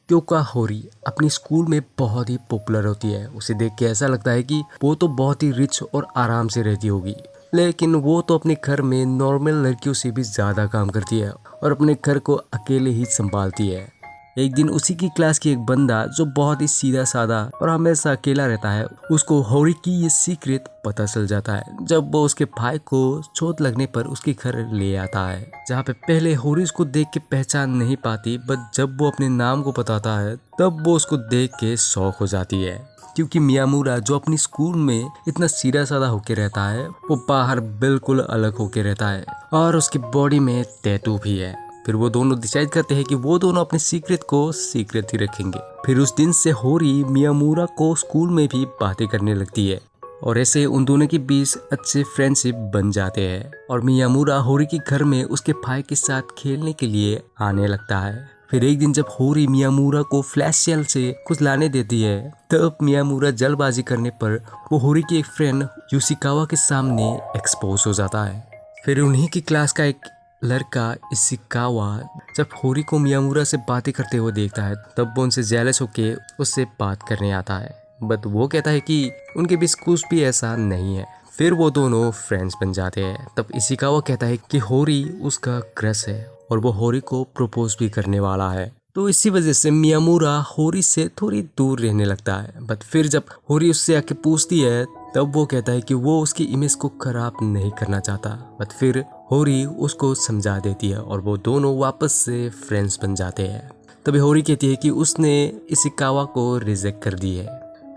क्योंकि होरी अपनी स्कूल में बहुत ही पॉपुलर होती है। उसे देख के ऐसा लगता है कि वो तो बहुत ही रिच और आराम से रहती होगी, लेकिन वो तो अपने घर में नॉर्मल लड़कियों से भी ज़्यादा काम करती है और अपने घर को अकेले ही संभालती है। एक दिन उसी की क्लास की एक बंदा जो बहुत ही सीधा साधा और हमेशा अकेला रहता है, उसको होरी की ये सीक्रेट पता चल जाता है जब वो उसके भाई को चोट लगने पर उसके घर ले आता है। जहाँ पे पहले होरी उसको देख के पहचान नहीं पाती, बट जब वो अपने नाम को बताता है तब वो उसको देख के शॉक हो जाती है, क्योंकि मियामुरा जो अपनी स्कूल में इतना सीधा साधा होके रहता है वो बाहर बिल्कुल अलग होके रहता है और उसकी बॉडी में टैटू भी है। फिर वो दोनों डिसाइड करते हैं कि वो दोनों अपने सीक्रेट को सीक्रेट ही रखेंगे। फिर उस दिन से होरी मियामुरा को स्कूल में भी बातें करने लगती है और ऐसे उन दोनों के बीच अच्छे फ्रेंडशिप बन जाते हैं और मियामुरा होरी के घर में उसके भाई के साथ खेलने के लिए आने लगता है। फिर एक दिन जब होरी मियामुरा को फ्लैश सेल से कुछ लाने देती है, तब मियामुरा जल्दबाजी करने पर वो होरी की एक फ्रेंड यूशिकावा के सामने एक्सपोज हो जाता है। फिर उन्हीं की क्लास का एक लड़का इशिकावा जब होरी को मियामुरा से बातें करते हुए देखता है, तब वो उनसे जेलस होके उससे बात करने आता है, बट वो कहता है कि उनके बीच कुछ भी ऐसा नहीं है। फिर वो दोनों फ्रेंड्स बन जाते हैं। तब इशिकावा कहता है कि होरी उसका क्रश है और वो होरी को प्रपोज भी करने वाला है। तो इसी वजह से मियामुरा होरी से थोड़ी दूर रहने लगता है। बट फिर जब होरी उससे आके पूछती है तब वो कहता है कि वो उसकी इमेज को खराब नहीं करना चाहता। बट फिर होरी उसको समझा देती है और वो दोनों वापस से फ्रेंड्स बन जाते हैं। तभी होरी कहती है कि उसने इशिकावा को रिजेक्ट कर दी है।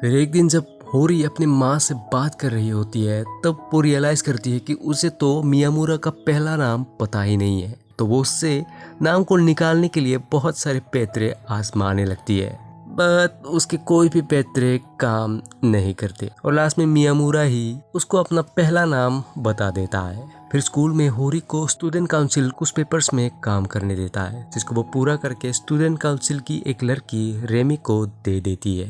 फिर एक दिन जब होरी अपनी माँ से बात कर रही होती है, तब वो रियलाइज करती है कि उसे तो मियामुरा का पहला नाम पता ही नहीं है। तो वो उससे नाम को निकालने के लिए बहुत सारे पैतरे आजमाने लगती है, बट उसके कोई भी पैतरे काम नहीं करते और लास्ट में मियामुरा ही उसको अपना पहला नाम बता देता है। फिर स्कूल में होरी को स्टूडेंट काउंसिल कुछ पेपर्स में काम करने देता है, जिसको वो पूरा करके स्टूडेंट काउंसिल की एक लड़की रेमी को दे देती है।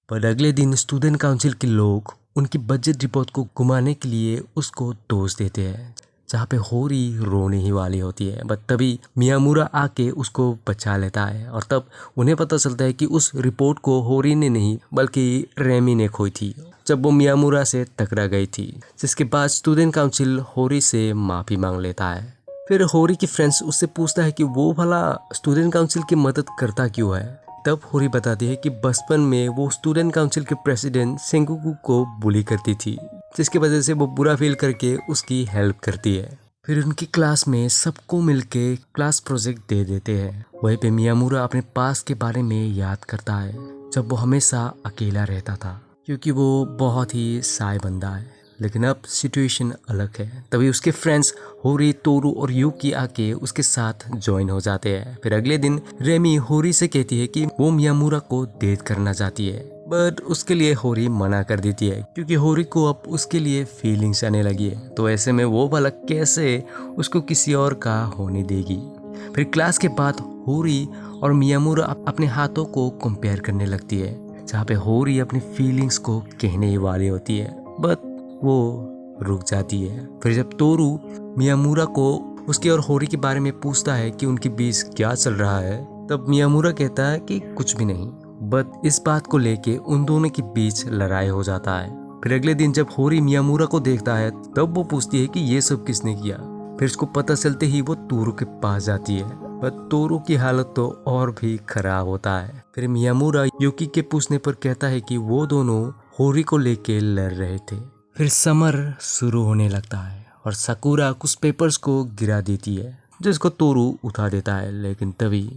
पर अगले दिन स्टूडेंट काउंसिल के लोग उनकी बजट रिपोर्ट को घुमाने के लिए उसको दोष देते हैं, जहाँ पे होरी रोने ही वाली होती है। बट तभी मियामुरा आके उसको बचा लेता है और तब उन्हें पता चलता है कि उस रिपोर्ट को होरी ने नहीं बल्कि रेमी ने खोई थी जब वो मियामुरा से टकरा गई थी। जिसके बाद स्टूडेंट काउंसिल होरी से माफ़ी मांग लेता है। फिर होरी की फ्रेंड्स उससे पूछता है कि वो भला स्टूडेंट काउंसिल की मदद करता क्यों है। तब होरी बताती है कि बचपन में वो स्टूडेंट काउंसिल के प्रेसिडेंट सेंगोकू को बुली करती थी, जिसकी वजह से वो बुरा फील करके उसकी हेल्प करती है। फिर उनकी क्लास में सबको मिलके क्लास प्रोजेक्ट दे देते हैं। वहीं पे मियामुरा अपने पास के बारे में याद करता है जब वो हमेशा अकेला रहता था, क्योंकि वो बहुत ही शाय बंदा है। लेकिन अब सिचुएशन अलग है। तभी उसके फ्रेंड्स होरी, तोरू और यूकी आके उसके साथ ज्वाइन हो जाते हैं। फिर अगले दिन रेमी होरी से कहती है कि वो मियामुरा को डेट करना चाहती है, बट उसके लिए होरी मना कर देती है, क्योंकि होरी को अब उसके लिए फीलिंग्स आने लगी है। तो ऐसे में वो भला कैसे उसको किसी और का होने देगी। फिर क्लास के बाद होरी और मियामुरा अपने हाथों को कंपेयर करने लगती है, जहाँ पे होरी अपनी फीलिंग्स को कहने ही वाली होती है, बट वो रुक जाती है। फिर जब तोरू मियामुरा को उसके और होरी के बारे में पूछता है कि उनके बीच क्या चल रहा है, तब मियामुरा कहता है कि कुछ भी नहीं, बट इस बात को लेके उन दोनों के बीच लड़ाई हो जाता है। फिर अगले दिन जब होरी मियामुरा को देखता है तब वो पूछती है कि ये सब किसने किया। फिर उसको पता चलते ही वो तोरू के पास जाती है, बट तोरू की हालत तो और भी खराब होता है। फिर मियामुरा यूकी के पूछने पर कहता है कि वो दोनों होरी को लेके लड़ रहे थे। फिर समर शुरू होने लगता है और साकुरा कुछ पेपर्स को गिरा देती है, जिसको तोरू उठा देता है। लेकिन तभी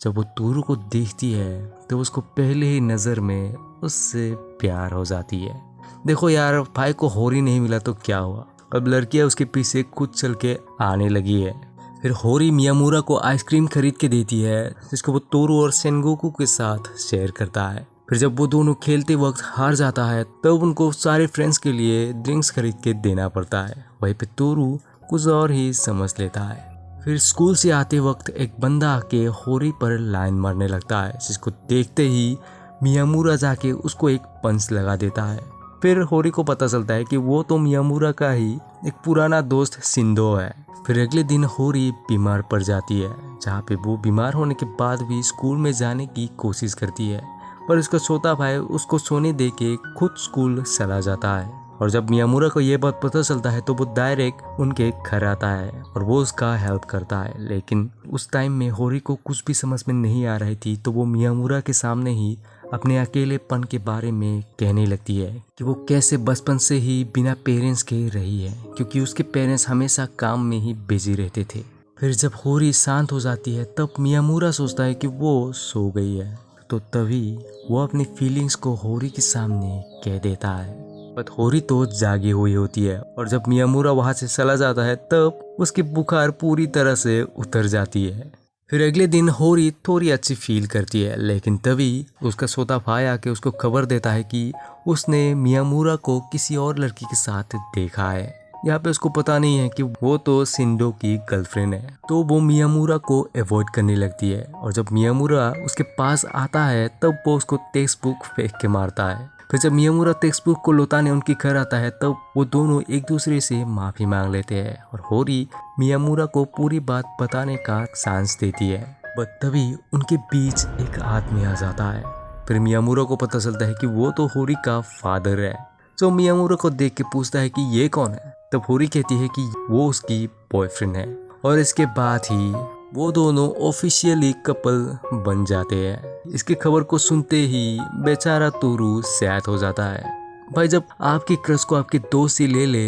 जब वो तोरू को देखती है तो उसको पहले ही नज़र में उससे प्यार हो जाती है। देखो यार, भाई को होरी नहीं मिला तो क्या हुआ, अब लड़कियां उसके पीछे खुद चल के आने लगी है। फिर होरी मियामुरा को आइसक्रीम खरीद के देती है, जिसको वो तोरू और सेनगोकू के साथ शेयर करता है। फिर जब वो दोनों खेलते वक्त हार जाता है तब उनको सारे फ्रेंड्स के लिए ड्रिंक्स खरीद के देना पड़ता है। वहीं पे तोरू कुछ और ही समझ लेता है। फिर स्कूल से आते वक्त एक बंदा आके होरी पर लाइन मारने लगता है, जिसको देखते ही मियामुरा जाके उसको एक पंच लगा देता है। फिर होरी को पता चलता है कि वो तो मियामुरा का ही एक पुराना दोस्त सिंदो है। फिर अगले दिन होरी बीमार पड़ जाती है, जहाँ पे वो बीमार होने के बाद भी स्कूल में जाने की कोशिश करती है, पर उसका छोटा भाई उसको सोने दे के खुद स्कूल चला जाता है। और जब मियामुरा को ये बात पता चलता है तो वो डायरेक्ट उनके घर आता है और वो उसका हेल्प करता है। लेकिन उस टाइम में होरी को कुछ भी समझ में नहीं आ रही थी, तो वो मियामुरा के सामने ही अपने अकेलेपन के बारे में कहने लगती है कि वो कैसे बचपन से ही बिना पेरेंट्स के रही है, क्योंकि उसके पेरेंट्स हमेशा काम में ही बिजी रहते थे। फिर जब होरी शांत हो जाती है तब मियामुरा सोचता है कि वो सो गई है, तो तभी वो अपनी फीलिंग्स को होरी के सामने कह देता है। बट होरी तो जागी हुई होती है और जब मियामुरा वहां से चला जाता है तब उसकी बुखार पूरी तरह से उतर जाती है। फिर अगले दिन होरी थोड़ी अच्छी फील करती है, लेकिन तभी उसका छोटा भाई आके उसको खबर देता है कि उसने मियामुरा को किसी और लड़की के साथ देखा है। यहाँ पे उसको पता नहीं है कि वो तो सिंडो की गर्लफ्रेंड है, तो वो मियामुरा को अवॉइड करने लगती है। और जब मियामुरा उसके पास आता है तब वो उसको टेक्स्ट बुक फेंक के मारता है। फिर जब मियामुरा टेक्स्ट बुक को लौटाने उनके घर आता है तब वो दोनों एक दूसरे से माफी मांग लेते हैं और होरी मियामुरा को पूरी बात बताने का चांस देती है। बट तभी उनके बीच एक आदमी आ जाता है। फिर मियामुरा को पता चलता है कि वो तो होरी का फादर है, जो मियामुरा को देख के पूछता है कि ये कौन है। तब होरी कहती है कि वो उसकी बॉयफ्रेंड है और इसके बाद ही वो दोनों ऑफिशियली कपल बन जाते हैं। इसकी खबर को सुनते ही बेचारा तोरू सैड हो जाता है। भाई जब आपकी क्रश को आपके दोस्त ही ले ले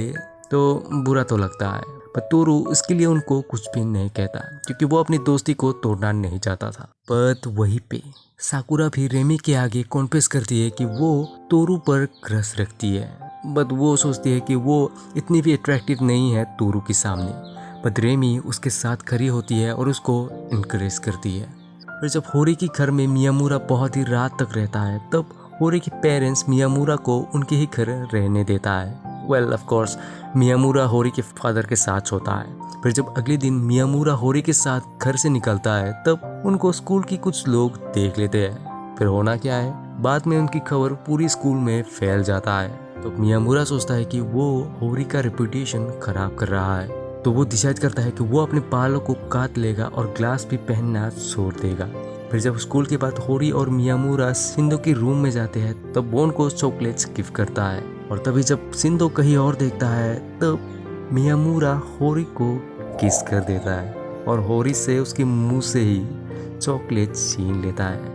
तो बुरा तो लगता है, पर तोरू इसके लिए उनको कुछ भी नहीं कहता, क्योंकि वो अपनी दोस्ती को तोड़ना नहीं चाहता था। पर वहीं पे साकुरा भी रेमी के आगे कॉन्फेस करती है कि वो तोरू पर क्रश रखती है, बट वो सोचती है कि वो इतनी भी अट्रैक्टिव नहीं है तोरू के सामने। बट रेमी उसके साथ खड़ी होती है और उसको इनकरेज करती है। फिर जब होरी के घर में मियामुरा बहुत ही रात तक रहता है तब होरी के पेरेंट्स मियामुरा को उनके ही घर रहने देता है। वेल ऑफ कोर्स मियामुरा होरी के फादर के साथ सोता है। फिर जब अगले दिन मियामुरा होरी के साथ घर से निकलता है तब उनको स्कूल की कुछ लोग देख लेते हैं। फिर होना क्या है, बाद में उनकी खबर पूरी स्कूल में फैल जाता है। तो मियामुरा सोचता है कि वो होरी का रेपुटेशन खराब कर रहा है, तो वो डिसाइड करता है कि वो अपने बालों को काट लेगा और ग्लास भी पहनना छोड़ देगा। फिर जब स्कूल के बाद होरी और मियामुरा सिंधो के रूम में जाते हैं तब वो उनको चॉकलेट्स गिफ्ट करता है। और तभी जब सिंधो कहीं और देखता है तब मियामुरा होरी को किस कर देता है और होरी से उसके मुंह से ही चॉकलेट छीन लेता है।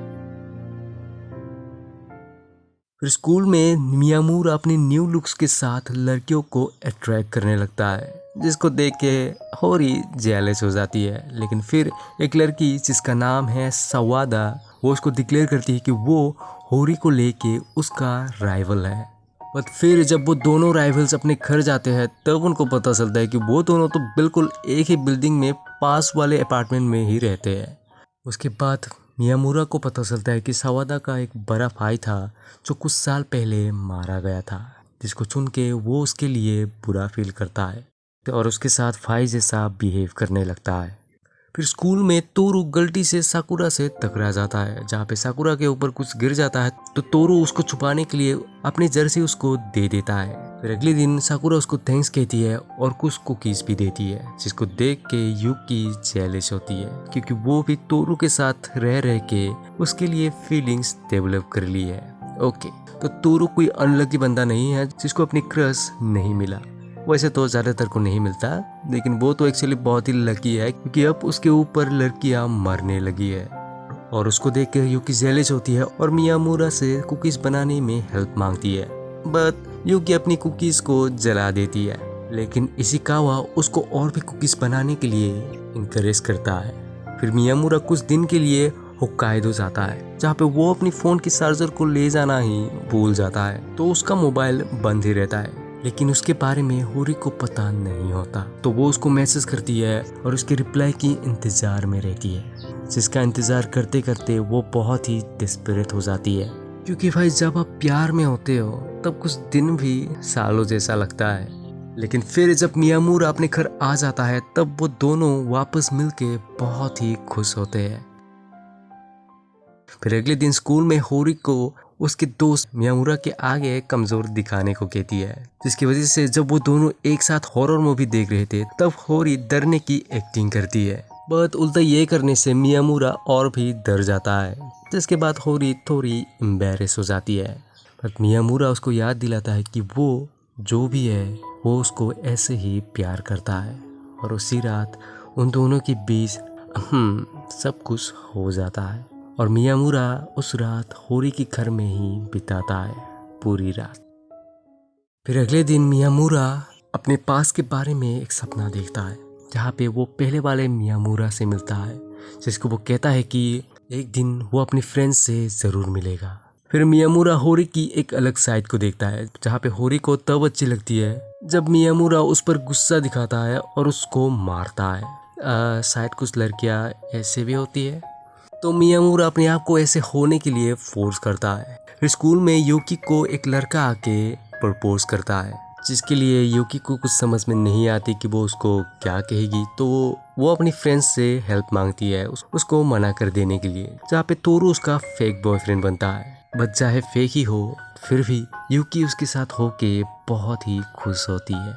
फिर स्कूल में मियामुरा अपने न्यू लुक्स के साथ लड़कियों को अट्रैक्ट करने लगता है, जिसको देख के होरी जेलस हो जाती है। लेकिन फिर एक लड़की जिसका नाम है सवादा, वो उसको डिक्लेयर करती है कि वो होरी को लेके उसका राइवल है। बट फिर जब वो दोनों राइवल्स अपने घर जाते हैं तब उनको पता चलता है कि वो दोनों तो बिल्कुल एक ही बिल्डिंग में पास वाले अपार्टमेंट में ही रहते हैं। उसके बाद मियामुरा को पता चलता है कि सवादा का एक बड़ा भाई था जो कुछ साल पहले मारा गया था, जिसको सुन के वो उसके लिए बुरा फील करता है और उसके साथ भाई जैसा बिहेव करने लगता है। फिर स्कूल में तोरू गलती से साकुरा से टकरा जाता है, जहाँ पे साकुरा के ऊपर कुछ गिर जाता है तो तोरू उसको छुपाने के लिए अपनी जर्सी उसको दे देता है। फिर अगले दिन साकुरा उसको थैंक्स कहती है और कुछ कुकीज भी देती है, जिसको देख के युकी जेलस होती है, क्योंकि वो भी तोरू के साथ रह रह के उसके लिए फीलिंग्स डेवलप कर ली है। ओके, तो तोरू कोई अनलकी बंदा नहीं है जिसको अपनी क्रश नहीं मिला। वैसे तो ज़्यादातर को नहीं मिलता, लेकिन वो तो एक्चुअली बहुत ही लकी है क्योंकि अब उसके ऊपर लड़कियां मरने लगी है। और उसको देख के युकी जेलस होती है और मियामुरा से कुकीज बनाने में हेल्प मांगती है, बट युकी अपनी कुकीज को जला देती है। लेकिन इशिकावा उसको और भी कुकीज बनाने के लिए इनकरेज करता है। फिर मियामुरा कुछ दिन के लिए होक्काइडो जाता है, जहाँ पे वो अपनी फ़ोन की चार्जर को ले जाना ही भूल जाता है, तो उसका मोबाइल बंद ही रहता है। लेकिन उसके बारे में होरी को पता नहीं होता, तो वो उसको मैसेज करती है और उसके रिप्लाई की इंतज़ार में रहती है, जिसका इंतज़ार करते करते वो बहुत ही डिस्परेट हो जाती है। क्योंकि भाई जब आप प्यार में होते हो तब कुछ दिन भी सालों जैसा लगता है। लेकिन फिर जब मियामुरा अपने घर आ जाता है तब वो दोनों वापस मिलके बहुत ही खुश होते हैं। फिर अगले दिन स्कूल में होरी को उसके दोस्त मियामुरा के आगे कमजोर दिखाने को कहती है, जिसकी वजह से जब वो दोनों एक साथ हॉरर मूवी देख रहे थे तब होरी डरने की एक्टिंग करती है। बट उल्टा ये करने से मियामुरा और भी डर जाता है, जिसके बाद होरी थोड़ी एम्बैरेस हो जाती है। बट मियामुरा उसको याद दिलाता है कि वो जो भी है वो उसको ऐसे ही प्यार करता है। और उसी रात उन दोनों के बीच सब कुछ हो जाता है और मियामुरा उस रात होरी के घर में ही बिताता है पूरी रात। फिर अगले दिन मियामुरा अपने पास के बारे में एक सपना देखता है, जहाँ पे वो पहले वाले मियामुरा से मिलता है, जिसको वो कहता है कि एक दिन वो अपनी फ्रेंड्स से ज़रूर मिलेगा। फिर मियामुरा होरी की एक अलग साइड को देखता है, जहाँ पे होरी को तब अच्छी लगती है जब मियामुरा उस पर गुस्सा दिखाता है और उसको मारता है। शायद कुछ लड़कियाँ ऐसे भी होती है। तो मियामुरा अपने आप को ऐसे होने के लिए फोर्स करता है। फिर स्कूल में यूकी को एक लड़का आके प्रपोज करता है, जिसके लिए यूकी को कुछ समझ में नहीं आती कि वो उसको क्या कहेगी। तो वो अपनी फ्रेंड्स से हेल्प मांगती है उसको मना कर देने के लिए, जहाँ पे तोरू उसका फेक बॉयफ्रेंड बनता है। बट चाहे फेक ही हो फिर भी यूकी उसके साथ होके बहुत ही खुश होती है।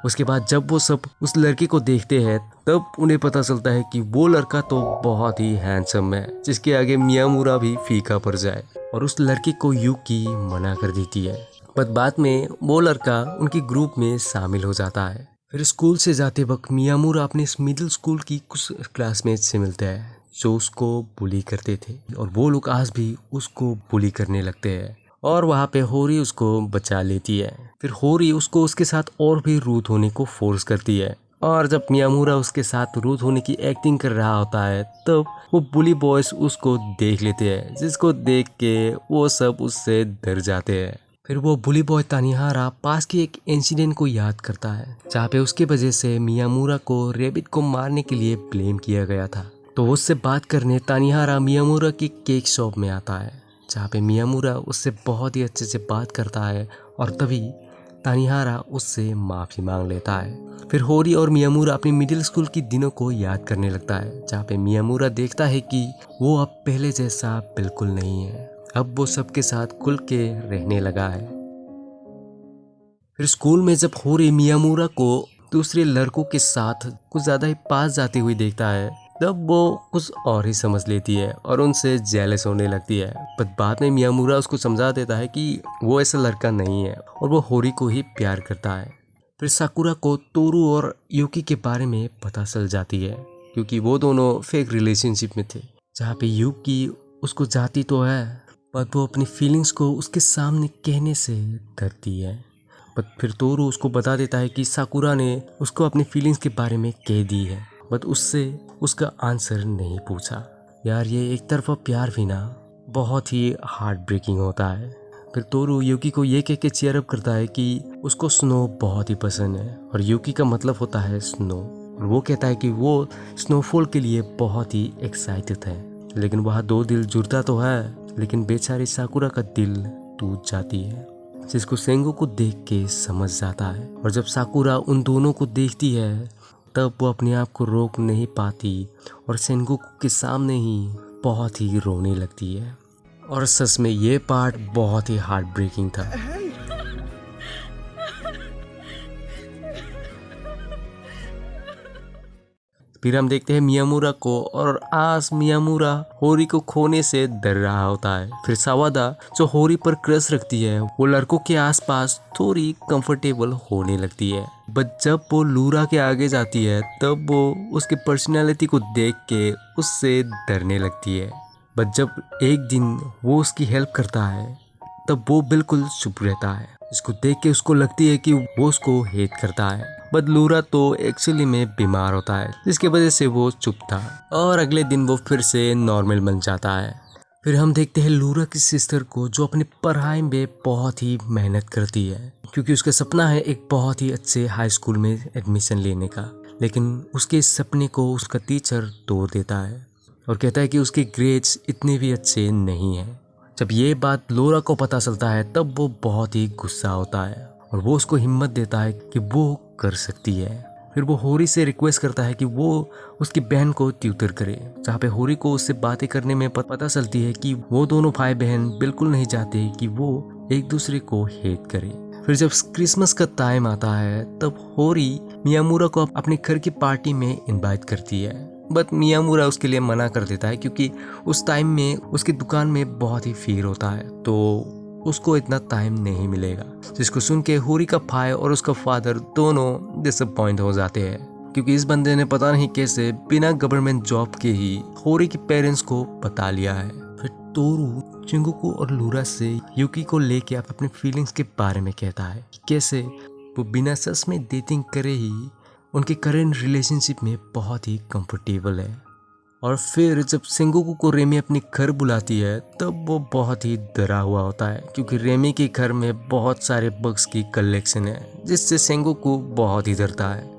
उसके बाद जब वो सब उस लड़के को देखते हैं तब उन्हें पता चलता है कि वो लड़का तो बहुत ही हैंडसम है, जिसके आगे मियामुरा भी फीका पड़ जाए, और उस लड़के को यूकी मना कर देती है। पर बाद में वो लड़का उनके ग्रुप में शामिल हो जाता है। फिर स्कूल से जाते वक्त मियामुरा अपने मिडिल स्कूल की कुछ क्लासमेट से मिलते हैं जो उसको बुली करते थे, और वो लोग आज भी उसको बुली करने लगते हैं। और वहाँ पे होरी उसको बचा लेती है। फिर होरी उसको उसके साथ और भी रूथ होने को फोर्स करती है, और जब मियामुरा उसके साथ रूथ होने की एक्टिंग कर रहा होता है तब वो बुली बॉयज उसको देख लेते हैं, जिसको देख के वो सब उससे डर जाते हैं। फिर वो बुली बॉय तानिहारा पास के एक इंसिडेंट को याद करता है, जहाँ पे उसके वजह से मियामुरा को रेबिट को मारने के लिए ब्लेम किया गया था। तो उससे बात करने तानिहारा मियामुरा की केक शॉप में आता है, जहाँ पे मियामुरा उससे बहुत ही अच्छे से बात करता है, और तभी तानिहारा उससे माफ़ी मांग लेता है। फिर होरी और मियामुरा अपनी मिडिल स्कूल की दिनों को याद करने लगता है, जहाँ पे मियामुरा देखता है कि वो अब पहले जैसा बिल्कुल नहीं है, अब वो सबके साथ खुल के रहने लगा है। फिर स्कूल में जब होरी मियामुरा को दूसरे लड़कों के साथ कुछ ज़्यादा ही पास जाती हुई देखता है तब वो कुछ और ही समझ लेती है और उनसे जेलस होने लगती है। पर बाद में मियामुरा उसको समझा देता है कि वो ऐसा लड़का नहीं है और वो होरी को ही प्यार करता है। फिर साकुरा को तोरू और यूकी के बारे में पता चल जाती है, क्योंकि वो दोनों फेक रिलेशनशिप में थे, जहाँ पे यूकी उसको चाहती तो है पर वो अपनी फीलिंग्स को उसके सामने कहने से डरती है। बट फिर तोरू उसको बता देता है कि साकुरा ने उसको अपनी फीलिंग्स के बारे में कह दी है, बट उससे उसका आंसर नहीं पूछा। यार ये एक तरफा प्यार भी ना बहुत ही हार्ट ब्रेकिंग होता है। फिर तोरू यूकी को ये कह के चीयर अप करता है कि उसको स्नो बहुत ही पसंद है, और यूकी का मतलब होता है स्नो, और वो कहता है कि वो स्नोफॉल के लिए बहुत ही एक्साइटेड है। लेकिन वहाँ दो दिल जुड़ता तो है, लेकिन बेचारी साकुरा का दिल टूट जाती है, जिसको सेंगो को देख के समझ जाता है। और जब साकुरा उन दोनों को देखती है तब वो अपने आप को रोक नहीं पाती और सेंगोकू के सामने ही बहुत ही रोने लगती है। और सच में ये पार्ट बहुत ही हार्ट ब्रेकिंग था। फिर हम देखते हैं मियामुरा को, और आज मियामुरा होरी को खोने से डर रहा होता है। फिर सावादा जो होरी पर क्रश रखती है वो लड़कों के आसपास थोड़ी कंफर्टेबल होने लगती है, बट जब वो लूरा के आगे जाती है तब वो उसकी पर्सनालिटी को देख के उससे डरने लगती है। बट जब एक दिन वो उसकी हेल्प करता है तब वो बिल्कुल चुप रहता है। इसको देख के उसको लगती है कि वो उसको हेट करता है, बट लूरा तो एक्चुअली में बीमार होता है, जिसकी वजह से वो चुप था। और अगले दिन वो फिर से नॉर्मल बन जाता है। फिर हम देखते हैं लूरा की सिस्टर को, जो अपनी पढ़ाई में बहुत ही मेहनत करती है, क्योंकि उसका सपना है एक बहुत ही अच्छे हाई स्कूल में एडमिशन लेने का। लेकिन उसके इस सपने को उसका टीचर तोड़ देता है और कहता है कि उसके ग्रेड्स इतने भी अच्छे नहीं हैं। जब ये बात लूरा को पता चलता है तब वो बहुत ही गुस्सा होता है और वो उसको हिम्मत देता है कि वो कर सकती है। फिर वो होरी से रिक्वेस्ट करता है कि वो उसकी बहन को ट्यूटर करे, जहाँ पे होरी को उससे बातें करने में पता चलती है कि वो दोनों भाई बहन बिल्कुल नहीं चाहते कि वो एक दूसरे को हेट करे। फिर जब क्रिसमस का टाइम आता है तब होरी मियामुरा को अपने घर की पार्टी में इनवाइट करती है, बट मियामुरा उसके लिए मना कर देता है क्योंकि उस टाइम में उसकी दुकान में बहुत ही भीड़ होता है, तो उसको इतना टाइम नहीं मिलेगा। जिसको सुन के होरी का भाई और उसका फादर दोनों डिसअपॉइंट हो जाते हैं, क्योंकि इस बंदे ने पता नहीं कैसे बिना गवर्नमेंट जॉब के ही होरी के पेरेंट्स को बता लिया है। फिर तोरू चिंगुकू और लूरा से युकी को लेके अपने फीलिंग्स के बारे में कहता है कि कैसे वो बिना सच में डेटिंग करे ही उनके करंट रिलेशनशिप में बहुत ही कंफर्टेबल है। और फिर जब सेंगोकू को रेमी अपने घर बुलाती है तब वो बहुत ही डरा हुआ होता है, क्योंकि रेमी के घर में बहुत सारे बग्स की कलेक्शन है जिससे सेंगोकू बहुत ही डरता है।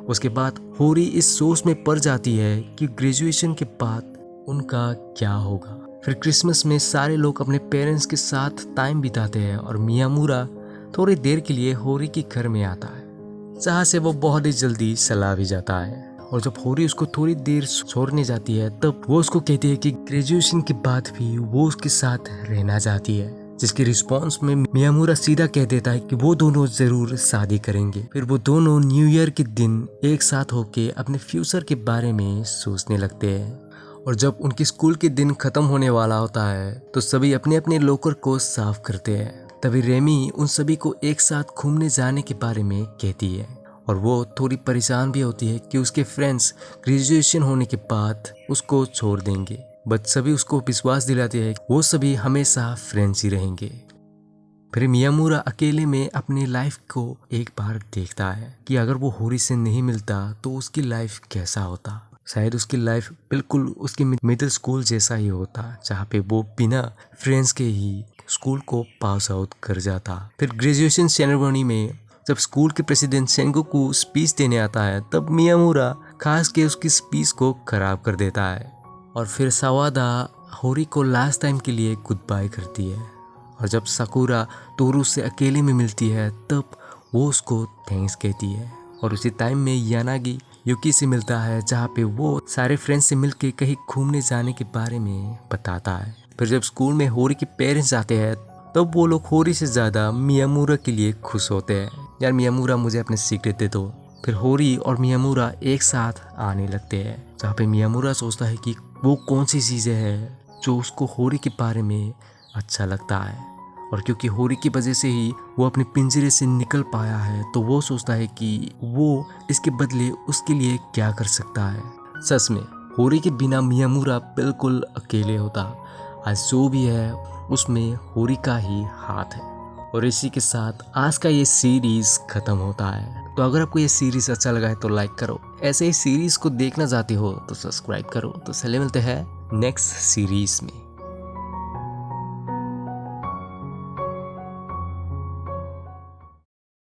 उसके बाद होरी इस सोच में पड़ जाती है कि ग्रेजुएशन के बाद उनका क्या होगा। फिर क्रिसमस में सारे लोग अपने पेरेंट्स के साथ टाइम बिताते हैं और मियामुरा थोड़ी देर के लिए होरी के घर में आता है, जहाँ से वो बहुत ही जल्दी चला भी जाता है। और जब होरी उसको थोड़ी देर छोड़ने जाती है तब वो उसको कहती है कि ग्रेजुएशन के बाद भी वो उसके साथ रहना चाहती है, जिसके रिस्पॉन्स में मियामुरा सीधा कह देता है कि वो दोनों जरूर शादी करेंगे। फिर वो दोनों न्यू ईयर के दिन एक साथ होके अपने फ्यूचर के बारे में सोचने लगते हैं। और जब उनके स्कूल के दिन खत्म होने वाला होता है तो सभी अपने अपने लॉकर को साफ करते हैं। तभी रेमी उन सभी को एक साथ घूमने जाने के बारे में कहती है, और वो थोड़ी परेशान भी होती है कि उसके फ्रेंड्स ग्रेजुएशन होने के बाद उसको छोड़ देंगे, बट सभी उसको विश्वास दिलाते हैं वो सभी हमेशा फ्रेंड्स ही रहेंगे। फिर मियामुरा अकेले में अपनी लाइफ को एक बार देखता है कि अगर वो होरी से नहीं मिलता तो उसकी लाइफ कैसा होता। शायद उसकी लाइफ बिल्कुल उसकी मिडिल स्कूल जैसा ही होता, जहाँ पे वो बिना फ्रेंड्स के ही स्कूल को पास आउट कर जाता। फिर ग्रेजुएशन सेरेमनी में जब स्कूल के प्रेसिडेंट सेंगोकू स्पीच देने आता है तब मियामुरा खास के उसकी स्पीच को खराब कर देता है। और फिर सावादा होरी को लास्ट टाइम के लिए गुड बाय करती है। और जब साकुरा तोरू से अकेले में मिलती है तब वो उसको थैंक्स कहती है। और उसी टाइम में यानागी युकी से मिलता है, जहाँ पे वो सारे फ्रेंड्स से मिलके कहीं घूमने जाने के बारे में बताता है। फिर जब स्कूल में होरी के पेरेंट्स आते हैं तब वो लोग होरी से ज़्यादा मियामुरा के लिए खुश होते हैं। यार मियामुरा मुझे अपने सीक्रेट दे दो। फिर होरी और मियामुरा एक साथ आने लगते हैं, जहाँ पे मियामुरा सोचता है कि वो कौन सी चीज़ें हैं जो उसको होरी के बारे में अच्छा लगता है। और क्योंकि होरी की वजह से ही वो अपने पिंजरे से निकल पाया है तो वो सोचता है कि वो इसके बदले उसके लिए क्या कर सकता है। सच में होरी के बिना मियामुरा बिल्कुल अकेले होता। आज जो भी है उसमें होरी का ही हाथ है। और इसी के साथ आज का ये सीरीज खत्म होता है। तो अगर आपको ये सीरीज अच्छा लगा है तो लाइक करो, ऐसे ही सीरीज को देखना चाहते हो तो सब्सक्राइब करो। तो चले मिलते हैं नेक्स्ट सीरीज में।